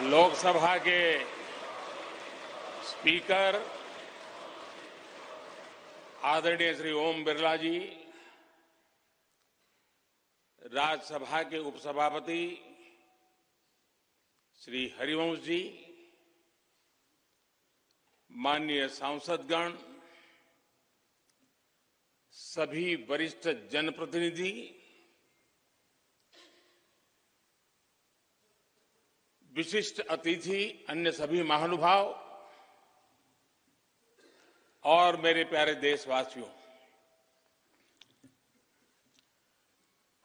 लोकसभा के स्पीकर आदरणीय श्री ओम बिरला जी, राज्यसभा के उपसभापति श्री हरिवंश जी, माननीय सांसदगण, सभी वरिष्ठ जनप्रतिनिधि, विशिष्ट अतिथि, अन्य सभी महानुभाव और मेरे प्यारे देशवासियों,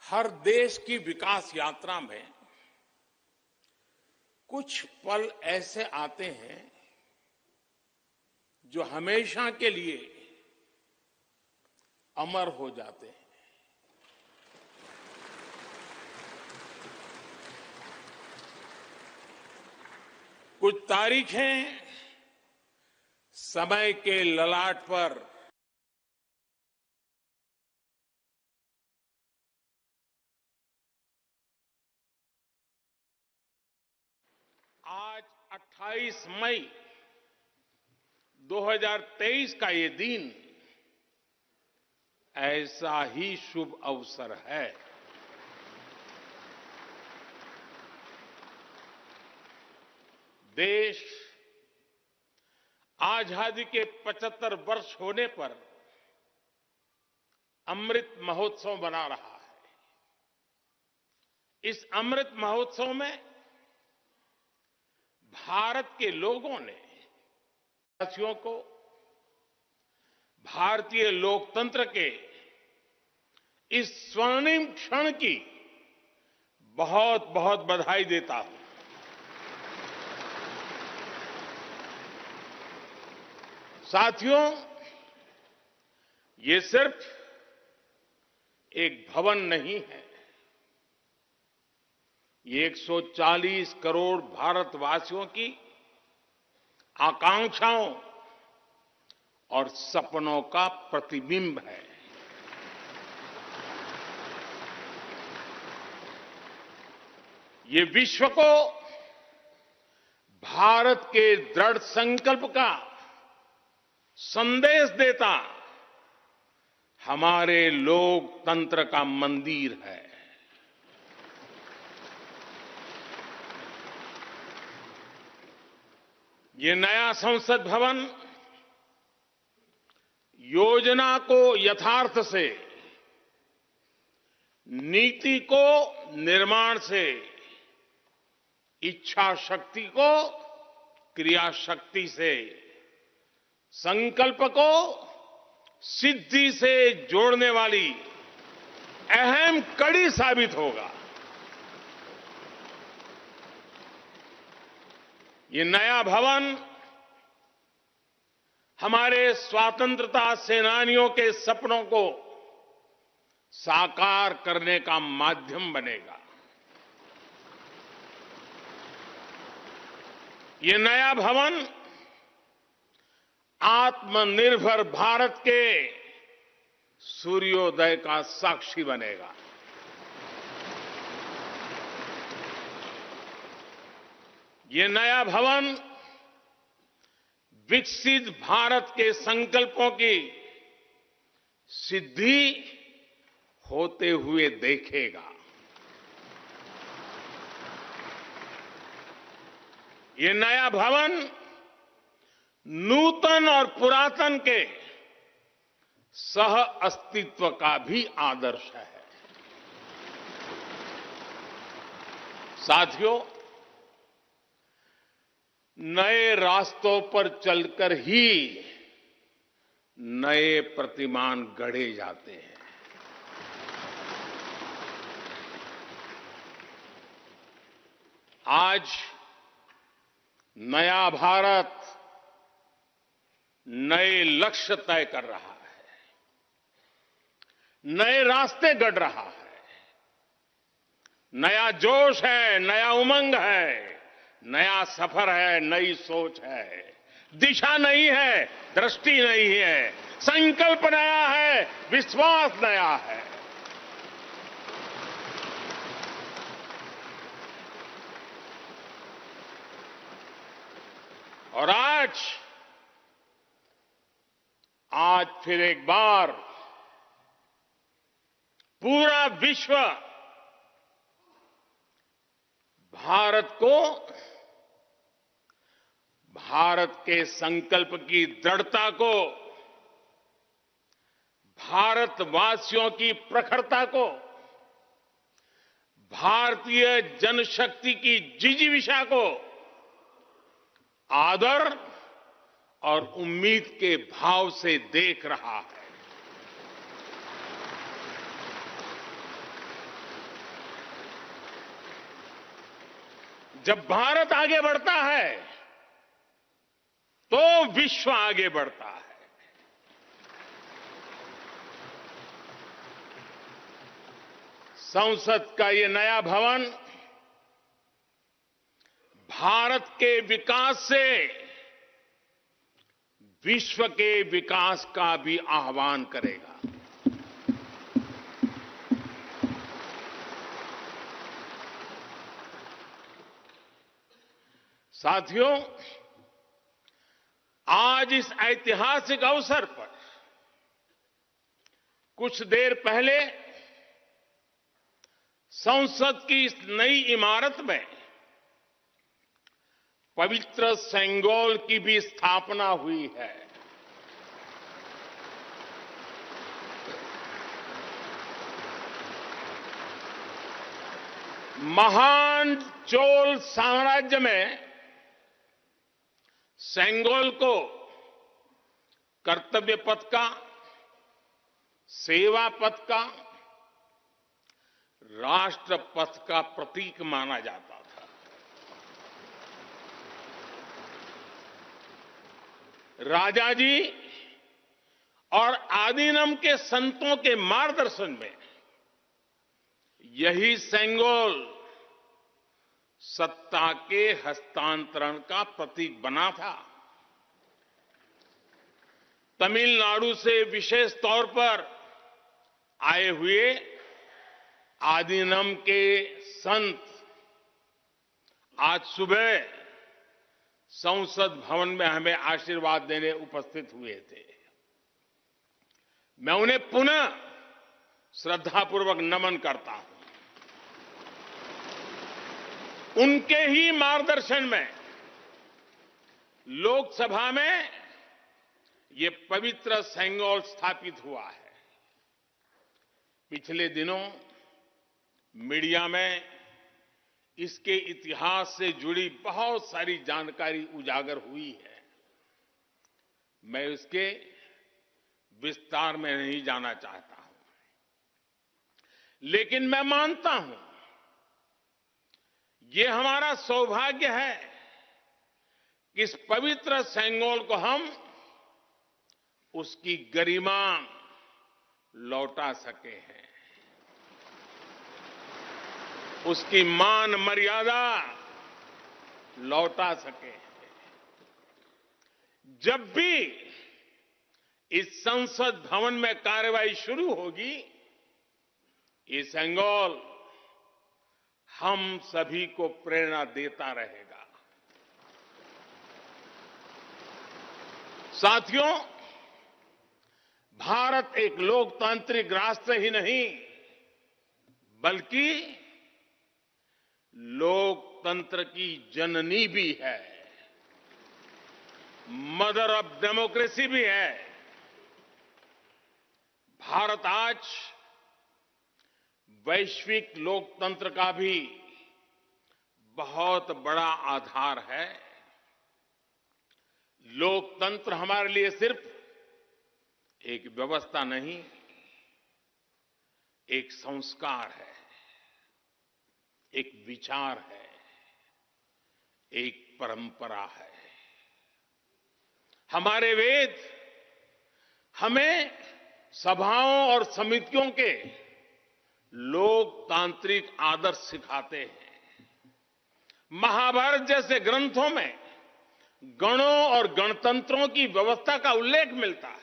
हर देश की विकास यात्रा में कुछ पल ऐसे आते हैं जो हमेशा के लिए अमर हो जाते हैं। कुछ तारीखें समय के ललाट पर आज 28 मई 2023 का ये दिन ऐसा ही शुभ अवसर है। देश आजादी के 75 वर्ष होने पर अमृत महोत्सव मना रहा है। इस अमृत महोत्सव में भारत के लोगों ने देशवासियों को भारतीय लोकतंत्र के इस स्वर्णिम क्षण की बहुत बहुत बधाई देता हूं। साथियों, ये सिर्फ एक भवन नहीं है, ये 140 करोड़ भारतवासियों की आकांक्षाओं और सपनों का प्रतिबिंब है। ये विश्व को भारत के दृढ़ संकल्प का संदेश देता हमारे लोकतंत्र का मंदिर है। ये नया संसद भवन योजना को यथार्थ से, नीति को निर्माण से, इच्छा शक्ति को क्रिया शक्ति से, संकल्प को सिद्धि से जोड़ने वाली अहम कड़ी साबित होगा। ये नया भवन हमारे स्वतंत्रता सेनानियों के सपनों को साकार करने का माध्यम बनेगा। ये नया भवन आत्मनिर्भर भारत के सूर्योदय का साक्षी बनेगा। ये नया भवन विकसित भारत के संकल्पों की सिद्धि होते हुए देखेगा। ये नया भवन नूतन और पुरातन के सह अस्तित्व का भी आदर्श है। साथियों, नए रास्तों पर चलकर ही नए प्रतिमान गढ़े जाते हैं। आज नया भारत नए लक्ष्य तय कर रहा है, नए रास्ते गढ़ रहा है। नया जोश है, नया उमंग है, नया सफर है, नई सोच है। दिशा नई है, दृष्टि नई है, संकल्प नया है, विश्वास नया है। और आज फिर एक बार पूरा विश्व भारत को, भारत के संकल्प की दृढ़ता को, भारतवासियों की प्रखरता को, भारतीय जनशक्ति की जिजीविषा को आदर और उम्मीद के भाव से देख रहा है। जब भारत आगे बढ़ता है तो विश्व आगे बढ़ता है। संसद का ये नया भवन भारत के विकास से विश्व के विकास का भी आह्वान करेगा। साथियों, आज इस ऐतिहासिक अवसर पर कुछ देर पहले संसद की इस नई इमारत में पवित्र सेंगोल की भी स्थापना हुई है। महान चोल साम्राज्य में सेंगोल को कर्तव्य पथ का, सेवा पथ का, राष्ट्र पथ का प्रतीक माना जाता था। राजा जी और आदीनम के संतों के मार्गदर्शन में यही सेंगोल सत्ता के हस्तांतरण का प्रतीक बना था। तमिलनाडु से विशेष तौर पर आए हुए आदीनम के संत आज सुबह संसद भवन में हमें आशीर्वाद देने उपस्थित हुए थे। मैं उन्हें पुनः श्रद्धापूर्वक नमन करता हूं। उनके ही मार्गदर्शन में लोकसभा में ये पवित्र सेंगोल स्थापित हुआ है। पिछले दिनों मीडिया में इसके इतिहास से जुड़ी बहुत सारी जानकारी उजागर हुई है। मैं इसके विस्तार में नहीं जाना चाहता हूं, लेकिन मैं मानता हूं ये हमारा सौभाग्य है कि इस पवित्र सेंगोल को हम उसकी गरिमा लौटा सके हैं, उसकी मान मर्यादा लौटा सके हैं। जब भी इस संसद भवन में कार्यवाही शुरू होगी, ये सेंगोल हम सभी को प्रेरणा देता रहेगा। साथियों, भारत एक लोकतांत्रिक राष्ट्र ही नहीं बल्कि लोकतंत्र की जननी भी है, मदर ऑफ डेमोक्रेसी भी है। भारत आज वैश्विक लोकतंत्र का भी बहुत बड़ा आधार है। लोकतंत्र हमारे लिए सिर्फ एक व्यवस्था नहीं, एक संस्कार है, एक विचार है, एक परंपरा है। हमारे वेद हमें सभाओं और समितियों के लोकतांत्रिक आदर्श सिखाते हैं। महाभारत जैसे ग्रंथों में गणों और गणतंत्रों की व्यवस्था का उल्लेख मिलता है।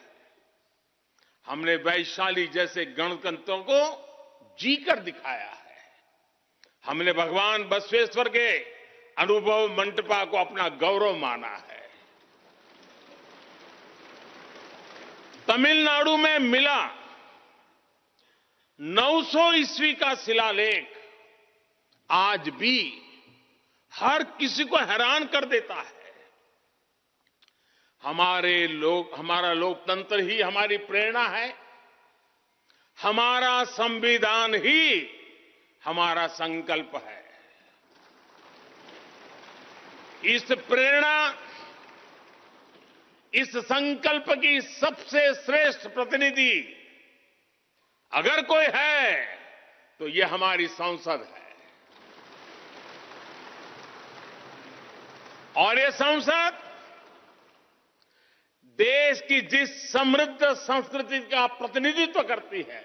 हमने वैशाली जैसे गणतंत्रों को जीकर दिखाया है। हमने भगवान बसवेश्वर के अनुभव मंटपा को अपना गौरव माना है। तमिलनाडु में मिला 900 ईस्वी का शिलालेख आज भी हर किसी को हैरान कर देता है। हमारा लोकतंत्र ही हमारी प्रेरणा है, हमारा संविधान ही हमारा संकल्प है। इस प्रेरणा, इस संकल्प की सबसे श्रेष्ठ प्रतिनिधि अगर कोई है तो ये हमारी संसद है। और ये संसद देश की जिस समृद्ध संस्कृति का प्रतिनिधित्व करती है,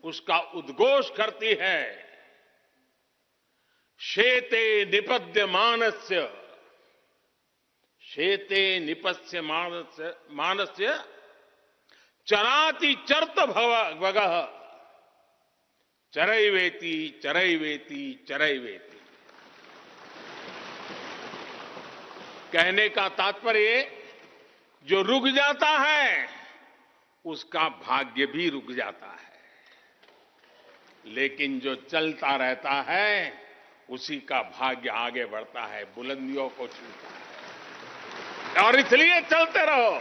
उसका उद्घोष करती है। शेते निपद्यमानस्य, शेते निपस्य मानस्य चराति चर्त भगः चरैवेति चरैवेति चरैवेति। कहने का तात्पर्य, जो रुक जाता है उसका भाग्य भी रुक जाता है, लेकिन जो चलता रहता है उसी का भाग्य आगे बढ़ता है, बुलंदियों को छूता है। और इसलिए चलते रहो,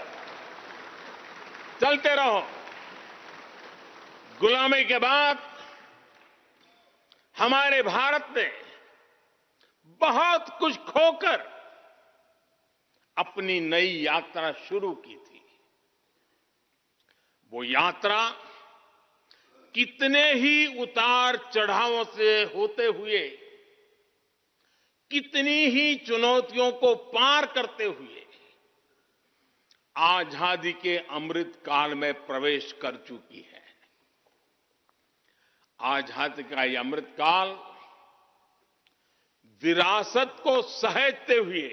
चलते रहो। गुलामी के बाद हमारे भारत ने बहुत कुछ खोकर अपनी नई यात्रा शुरू की थी। वो यात्रा कितने ही उतार चढ़ावों से होते हुए, कितनी ही चुनौतियों को पार करते हुए आजादी के अमृत काल में प्रवेश कर चुकी है। आजादी का ये अमृत काल विरासत को सहेजते हुए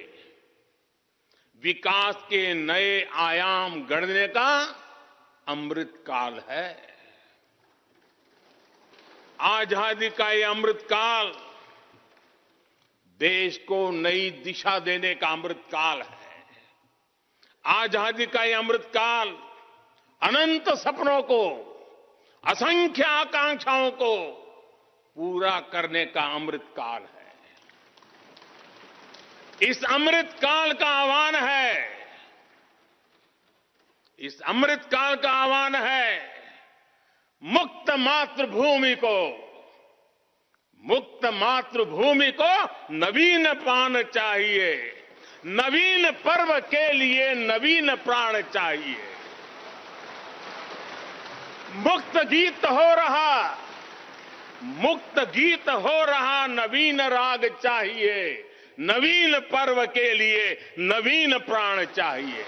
विकास के नए आयाम गढ़ने का अमृत काल है। आजादी का ये अमृत काल देश को नई दिशा देने का अमृत काल है। आजादी का ये अमृत काल अनंत सपनों को, असंख्य आकांक्षाओं को पूरा करने का अमृत काल है। इस अमृत काल का आह्वान है, इस अमृत काल का आह्वान है मुक्त मातृभूमि को, मुक्त मातृभूमि को नवीन पान चाहिए, नवीन पर्व के लिए नवीन प्राण चाहिए। मुक्त गीत हो रहा, मुक्त गीत हो रहा नवीन राग चाहिए, नवीन पर्व के लिए नवीन प्राण चाहिए।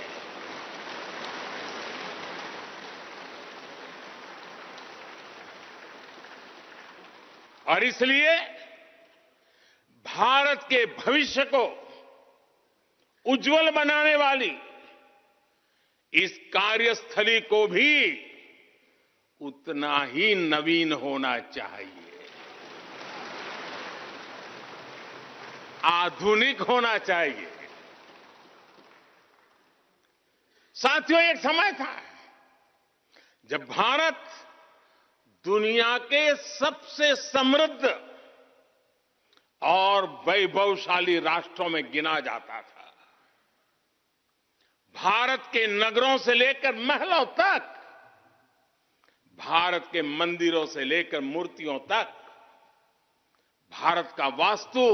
और इसलिए भारत के भविष्य को उज्जवल बनाने वाली इस कार्यस्थली को भी उतना ही नवीन होना चाहिए, आधुनिक होना चाहिए। साथियों, एक समय था जब भारत दुनिया के सबसे समृद्ध और वैभवशाली राष्ट्रों में गिना जाता था। भारत के नगरों से लेकर महलों तक, भारत के मंदिरों से लेकर मूर्तियों तक, भारत का वास्तु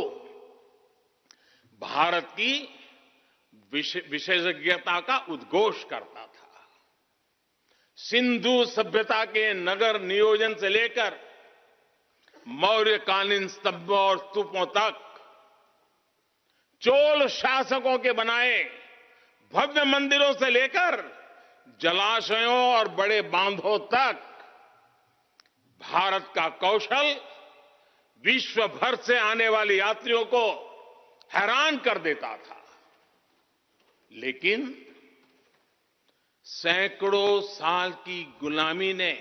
भारत की विशेषज्ञता का उद्घोष करता था। सिंधु सभ्यता के नगर नियोजन से लेकर मौर्यकालीन स्तंभों और स्तूपों तक, चोल शासकों के बनाए भव्य मंदिरों से लेकर जलाशयों और बड़े बांधों तक भारत का कौशल विश्व भर से आने वाले यात्रियों को हैरान कर देता था। लेकिन सैकड़ों साल की गुलामी ने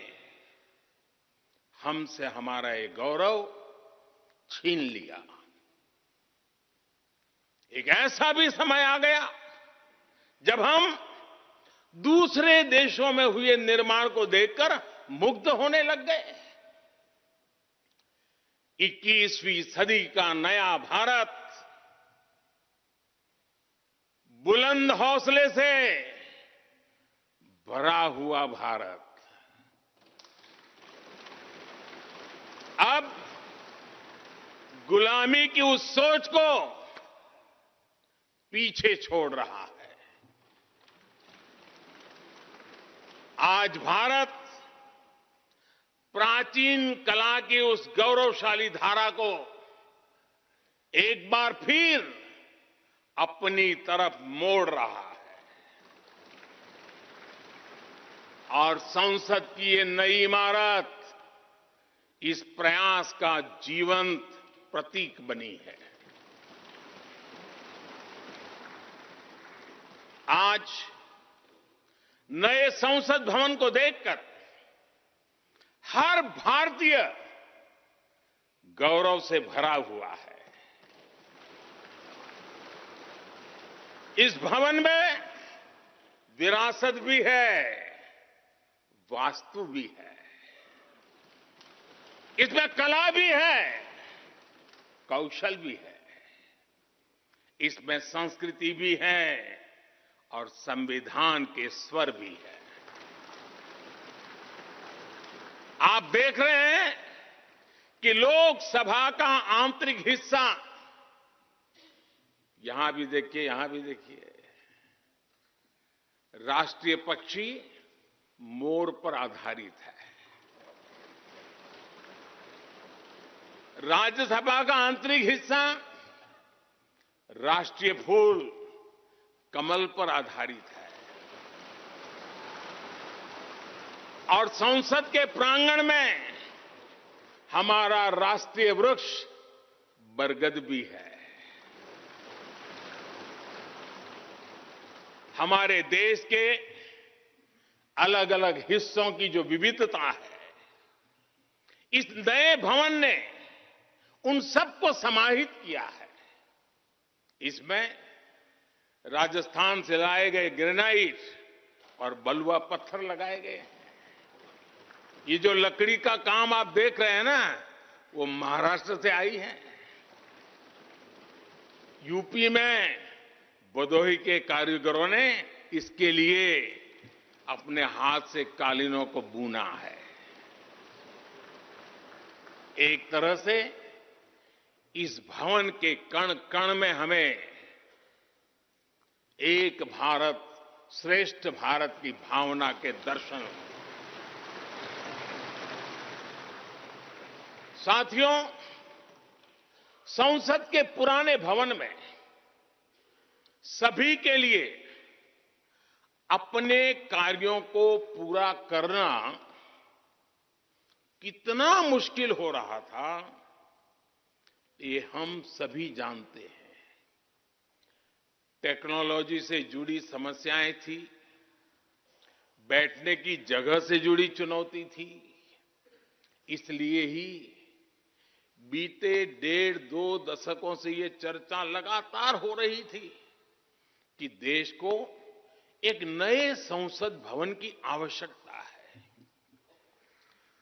हमसे हमारा ये गौरव छीन लिया। एक ऐसा भी समय आ गया जब हम दूसरे देशों में हुए निर्माण को देखकर मुग्ध होने लग गए। 21वीं सदी का नया भारत बुलंद हौसले से भरा हुआ भारत अब गुलामी की उस सोच को पीछे छोड़ रहा है। आज भारत प्राचीन कला की उस गौरवशाली धारा को एक बार फिर अपनी तरफ मोड़ रहा है और संसद की ये नई इमारत इस प्रयास का जीवंत प्रतीक बनी है। आज नए संसद भवन को देखकर हर भारतीय गौरव से भरा हुआ है। इस भवन में विरासत भी है, वास्तु भी है, इसमें कला भी है, कौशल भी है, इसमें संस्कृति भी है और संविधान के स्वर भी है। आप देख रहे हैं कि लोकसभा का आंतरिक हिस्सा, यहां भी देखिए, यहां भी देखिए, राष्ट्रीय पक्षी मोर पर आधारित है। राज्यसभा का आंतरिक हिस्सा राष्ट्रीय फूल कमल पर आधारित है और संसद के प्रांगण में हमारा राष्ट्रीय वृक्ष बरगद भी है। हमारे देश के अलग अलग हिस्सों की जो विविधता है, इस नए भवन ने उन सबको समाहित किया है। इसमें राजस्थान से लाए गए ग्रेनाइट और बलुआ पत्थर लगाए गए हैं। ये जो लकड़ी का काम आप देख रहे हैं ना, वो महाराष्ट्र से आई है। यूपी में भदोही के कारीगरों ने इसके लिए अपने हाथ से कालीनों को बुना है। एक तरह से इस भवन के कण कण में हमें एक भारत श्रेष्ठ भारत की भावना के दर्शन। साथियों, संसद के पुराने भवन में सभी के लिए अपने कार्यों को पूरा करना कितना मुश्किल हो रहा था, ये हम सभी जानते हैं। टेक्नोलॉजी से जुड़ी समस्याएं थी, बैठने की जगह से जुड़ी चुनौती थी। इसलिए ही बीते 1.5-2 दशकों से ये चर्चा लगातार हो रही थी कि देश को एक नए संसद भवन की आवश्यकता है।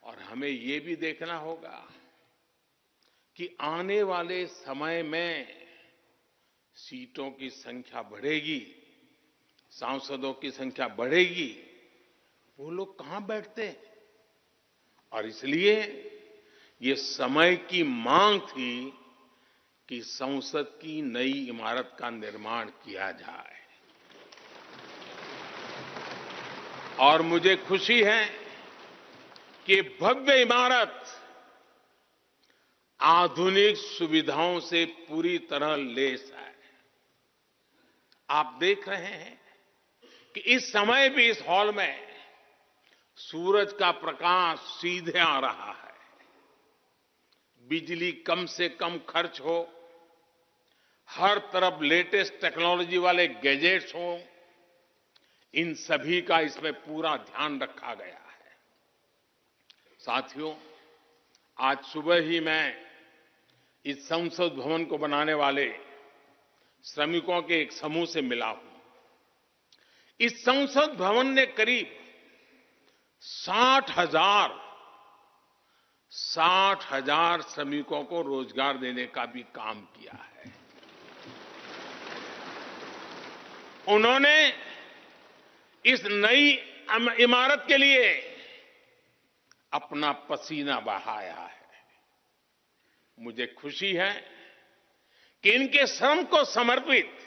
और हमें ये भी देखना होगा कि आने वाले समय में सीटों की संख्या बढ़ेगी, सांसदों की संख्या बढ़ेगी, वो लोग कहां बैठते हैं? और इसलिए ये समय की मांग थी कि संसद की नई इमारत का निर्माण किया जाए। और मुझे खुशी है कि भव्य इमारत आधुनिक सुविधाओं से पूरी तरह लैस है। आप देख रहे हैं कि इस समय भी इस हॉल में सूरज का प्रकाश सीधे आ रहा है, बिजली कम से कम खर्च हो, हर तरफ लेटेस्ट टेक्नोलॉजी वाले गैजेट्स हों, इन सभी का इसमें पूरा ध्यान रखा गया है। साथियों, आज सुबह ही मैं इस संसद भवन को बनाने वाले श्रमिकों के एक समूह से मिला हूं। इस संसद भवन ने करीब 60,000 श्रमिकों को रोजगार देने का भी काम किया है। उन्होंने इस नई इमारत के लिए अपना पसीना बहाया है। मुझे खुशी है कि इनके श्रम को समर्पित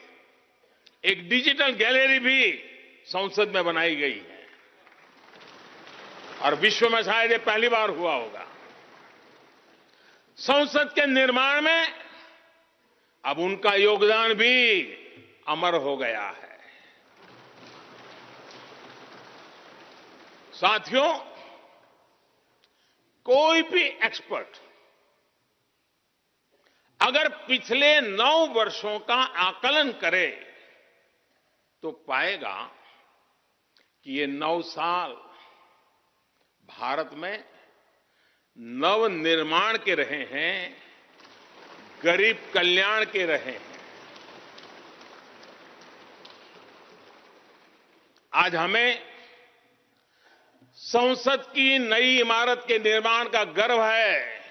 एक डिजिटल गैलरी भी संसद में बनाई गई है और विश्व में शायद ये पहली बार हुआ होगा। संसद के निर्माण में अब उनका योगदान भी अमर हो गया है। साथियों, कोई भी एक्सपर्ट अगर पिछले 9 वर्षों का आकलन करे तो पाएगा कि ये 9 साल भारत में नव निर्माण के रहे हैं, गरीब कल्याण के रहे हैं। आज हमें संसद की नई इमारत के निर्माण का गर्व है,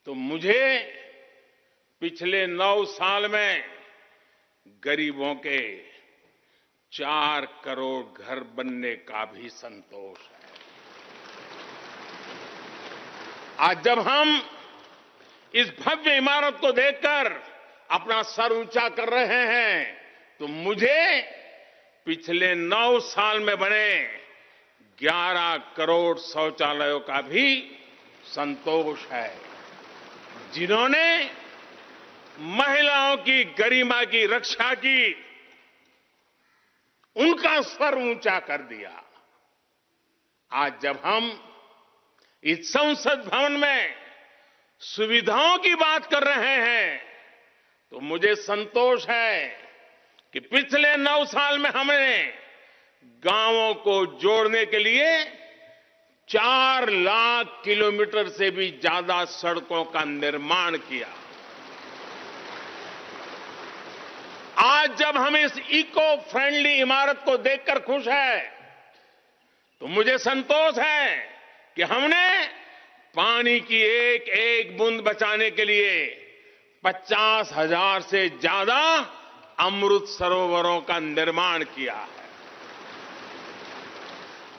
तो मुझे पिछले 9 साल में गरीबों के 4 करोड़ घर बनने का भी संतोष है। आज जब हम इस भव्य इमारत को देखकर अपना सर ऊंचा कर रहे हैं, तो मुझे पिछले 9 साल में बने 11 करोड़ शौचालयों का भी संतोष है, जिन्होंने महिलाओं की गरिमा की रक्षा की, उनका सर ऊंचा कर दिया। आज जब हम इस संसद भवन में सुविधाओं की बात कर रहे हैं, तो मुझे संतोष है कि पिछले 9 साल में हमने गांवों को जोड़ने के लिए 4 लाख किलोमीटर से भी ज्यादा सड़कों का निर्माण किया। आज जब हम इस इको फ्रेंडली इमारत को देखकर खुश हैं, तो मुझे संतोष है कि हमने पानी की एक एक बूंद बचाने के लिए 50,000 से ज्यादा अमृत सरोवरों का निर्माण किया है।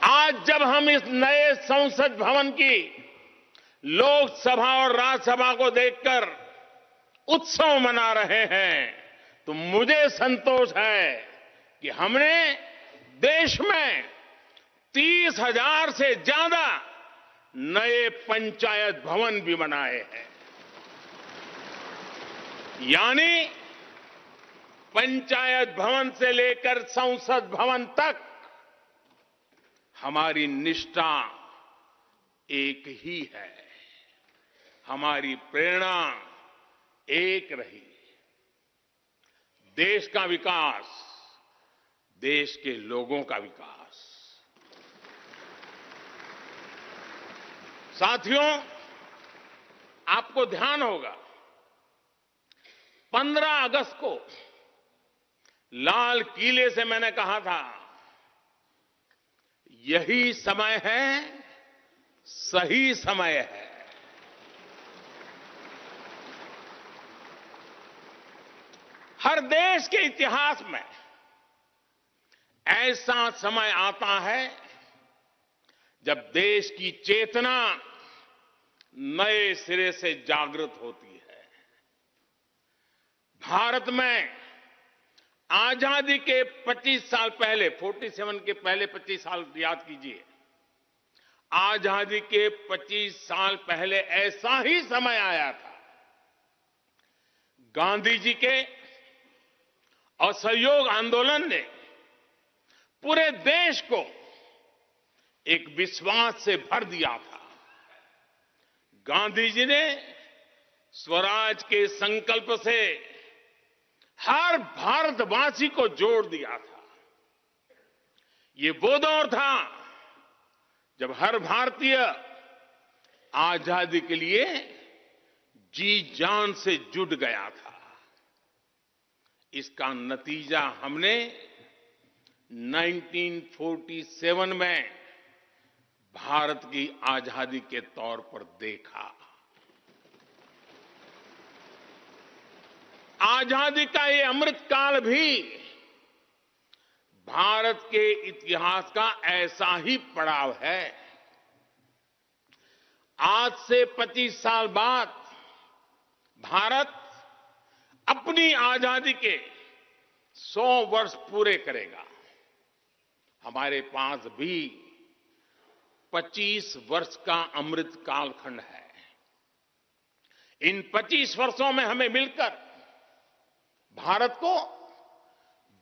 आज जब हम इस नए संसद भवन की लोकसभा और राज्यसभा को देखकर उत्सव मना रहे हैं, तो मुझे संतोष है कि हमने देश में 30,000 से ज्यादा नए पंचायत भवन भी बनाए हैं। यानी पंचायत भवन से लेकर संसद भवन तक हमारी निष्ठा एक ही है, हमारी प्रेरणा एक रही। देश का विकास, देश के लोगों का विकास। साथियों, आपको ध्यान होगा 15 अगस्त को लाल किले से मैंने कहा था, यही समय है, सही समय है। हर देश के इतिहास में ऐसा समय आता है जब देश की चेतना नए सिरे से जागृत होती है। भारत में आजादी के 25 साल पहले, 47 के पहले 25 साल याद कीजिए, आजादी के 25 साल पहले ऐसा ही समय आया था। गांधी जी के असहयोग आंदोलन ने पूरे देश को एक विश्वास से भर दिया था। गांधी जी ने स्वराज के संकल्प से हर भारतवासी को जोड़ दिया था। ये वो दौर था जब हर भारतीय आजादी के लिए जी जान से जुट गया था। इसका नतीजा हमने 1947 में भारत की आजादी के तौर पर देखा। आजादी का ये अमृतकाल भी भारत के इतिहास का ऐसा ही पड़ाव है। आज से 25 साल बाद भारत अपनी आजादी के 100 वर्ष पूरे करेगा। हमारे पास भी 25 वर्ष का अमृत कालखंड है। इन 25 वर्षों में हमें मिलकर भारत को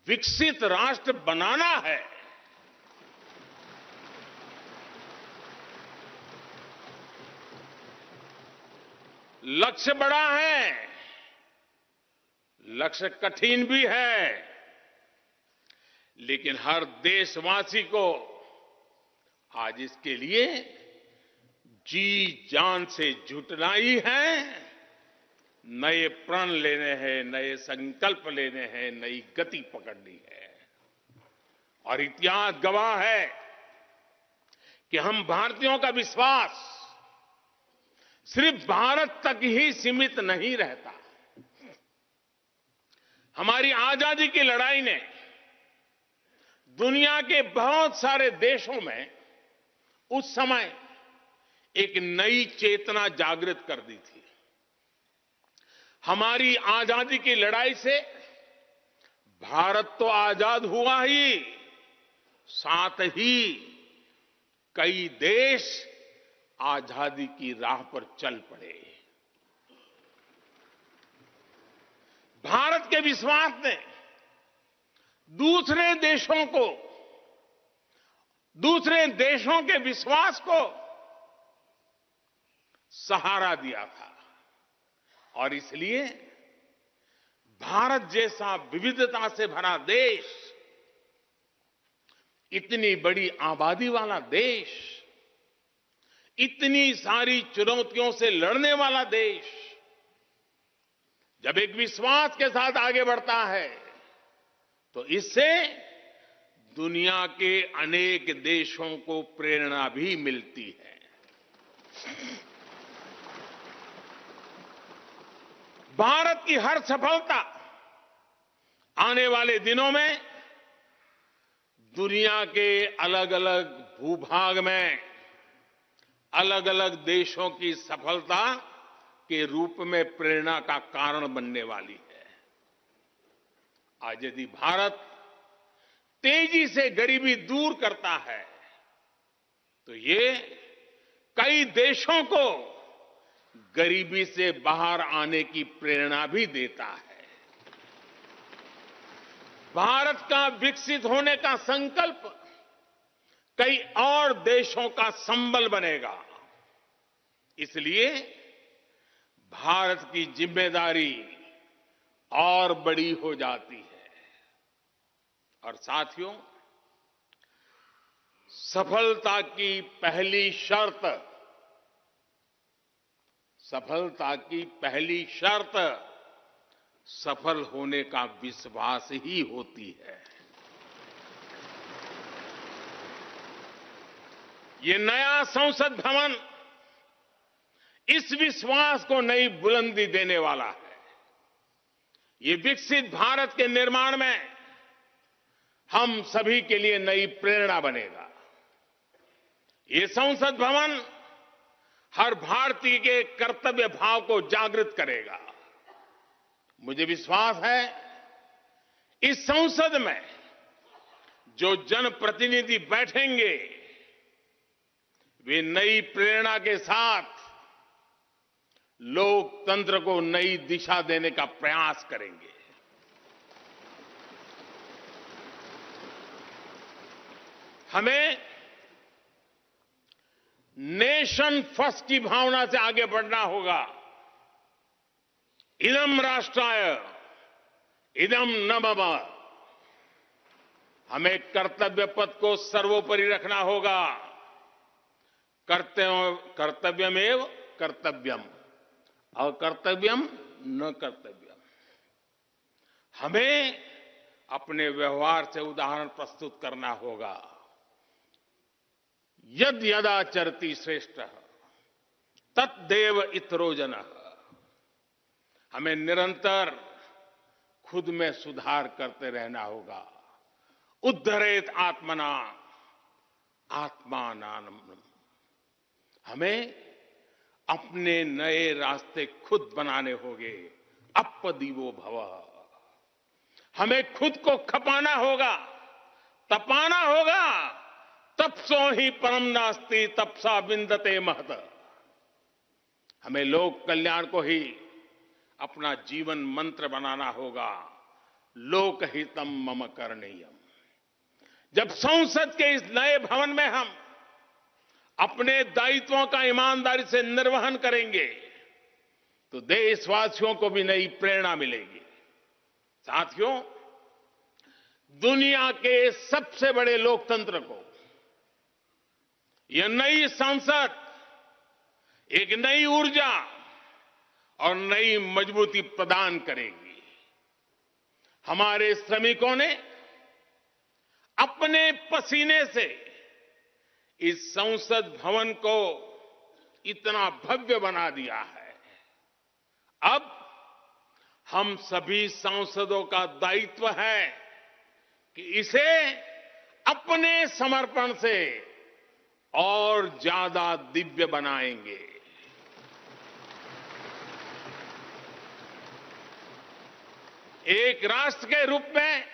विकसित राष्ट्र बनाना है। लक्ष्य बड़ा है, लक्ष्य कठिन भी है, लेकिन हर देशवासी को आज इसके लिए जी जान से जुटना ही है। नए प्रण लेने हैं, नए संकल्प लेने हैं, नई गति पकड़नी है। और इतिहास गवाह है कि हम भारतीयों का विश्वास सिर्फ भारत तक ही सीमित नहीं रहता। हमारी आजादी की लड़ाई ने दुनिया के बहुत सारे देशों में उस समय एक नई चेतना जागृत कर दी थी। हमारी आजादी की लड़ाई से भारत तो आजाद हुआ ही, साथ ही कई देश आजादी की राह पर चल पड़े। भारत के विश्वास ने दूसरे देशों के विश्वास को सहारा दिया था। और इसलिए भारत जैसा विविधता से भरा देश, इतनी बड़ी आबादी वाला देश, इतनी सारी चुनौतियों से लड़ने वाला देश जब एक विश्वास के साथ आगे बढ़ता है तो इससे दुनिया के अनेक देशों को प्रेरणा भी मिलती है। भारत की हर सफलता आने वाले दिनों में दुनिया के अलग अलग भूभाग में अलग अलग देशों की सफलता के रूप में प्रेरणा का कारण बनने वाली है। आज यदि भारत तेजी से गरीबी दूर करता है तो ये कई देशों को गरीबी से बाहर आने की प्रेरणा भी देता है। भारत का विकसित होने का संकल्प कई और देशों का संबल बनेगा। इसलिए भारत की जिम्मेदारी और बड़ी हो जाती है। और साथियों, सफलता की पहली शर्त सफल होने का विश्वास ही होती है। ये नया संसद भवन इस विश्वास को नई बुलंदी देने वाला है। ये विकसित भारत के निर्माण में हम सभी के लिए नई प्रेरणा बनेगा। ये संसद भवन हर भारतीय के कर्तव्य भाव को जागृत करेगा। मुझे विश्वास है इस संसद में जो जनप्रतिनिधि बैठेंगे वे नई प्रेरणा के साथ लोकतंत्र को नई दिशा देने का प्रयास करेंगे। हमें नेशन फर्स्ट की भावना से आगे बढ़ना होगा। इदम राष्ट्राय इदम न मम। हमें कर्तव्य पथ को सर्वोपरि रखना होगा। कर्तव्यमेव कर्तव्यम, अकर्तव्यम न कर्तव्यम। हमें अपने व्यवहार से उदाहरण प्रस्तुत करना होगा। यद यदाचरति श्रेष्ठः तद्देव इतरो जनः। हमें निरंतर खुद में सुधार करते रहना होगा। उद्धरेत आत्मना आत्मानाम्। हमें अपने नए रास्ते खुद बनाने होंगे। अपदीवो भवः। हमें खुद को खपाना होगा, तपाना होगा। तपसो ही परम नास्ति तपसा विंदते महत। हमें लोक कल्याण को ही अपना जीवन मंत्र बनाना होगा। लोकहितम मम करणीयम। जब संसद के इस नए भवन में हम अपने दायित्वों का ईमानदारी से निर्वहन करेंगे तो देशवासियों को भी नई प्रेरणा मिलेगी। साथियों, दुनिया के सबसे बड़े लोकतंत्र को यह नई संसद एक नई ऊर्जा और नई मजबूती प्रदान करेगी। हमारे श्रमिकों ने अपने पसीने से इस संसद भवन को इतना भव्य बना दिया है। अब हम सभी सांसदों का दायित्व है कि इसे अपने समर्पण से और ज्यादा दिव्य बनाएंगे। एक राष्ट्र के रूप में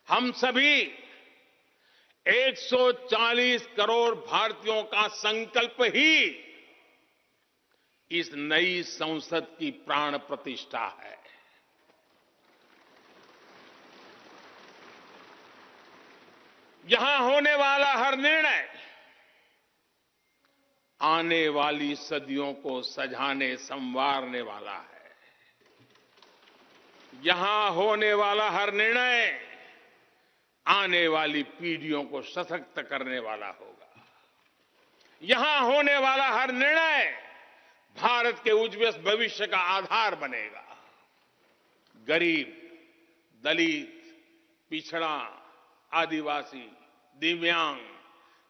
हम सभी 140 करोड़ भारतीयों का संकल्प ही इस नई संसद की प्राण प्रतिष्ठा है। यहां होने वाला हर निर्णय आने वाली सदियों को सजाने संवारने वाला है। यहां होने वाला हर निर्णय आने वाली पीढ़ियों को सशक्त करने वाला होगा। यहां होने वाला हर निर्णय भारत के उज्ज्वल भविष्य का आधार बनेगा। गरीब, दलित, पिछड़ा, आदिवासी, दिव्यांग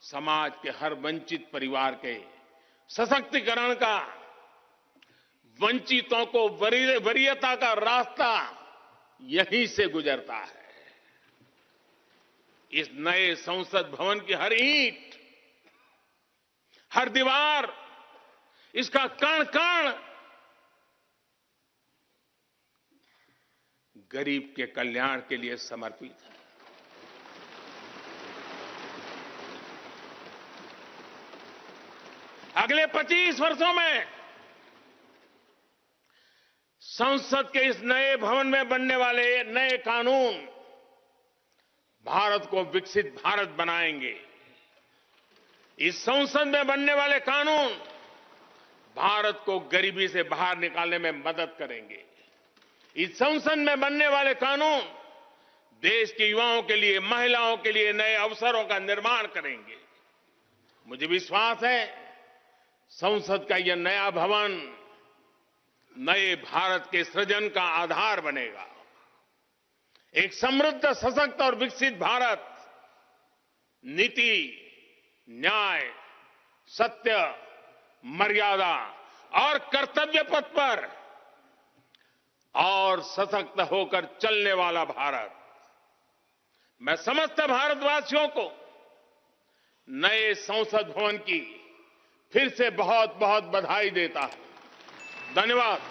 समाज के हर वंचित परिवार के सशक्तिकरण का, वंचितों को वरीयता का रास्ता यहीं से गुजरता है। इस नए संसद भवन की हर ईंट, हर दीवार, इसका कण कण गरीब के कल्याण के लिए समर्पित है। अगले 25 वर्षों में संसद के इस नए भवन में बनने वाले नए कानून भारत को विकसित भारत बनाएंगे। इस संसद में बनने वाले कानून भारत को गरीबी से बाहर निकालने में मदद करेंगे। इस संसद में बनने वाले कानून देश के युवाओं के लिए, महिलाओं के लिए नए अवसरों का निर्माण करेंगे। मुझे विश्वास है संसद का यह नया भवन नए भारत के सृजन का आधार बनेगा। एक समृद्ध, सशक्त और विकसित भारत नीति, न्याय, सत्य, मर्यादा और कर्तव्य पथ पर और सशक्त होकर चलने वाला भारत। मैं समस्त भारतवासियों को नए संसद भवन की फिर से बहुत बहुत बधाई देता हूं। धन्यवाद।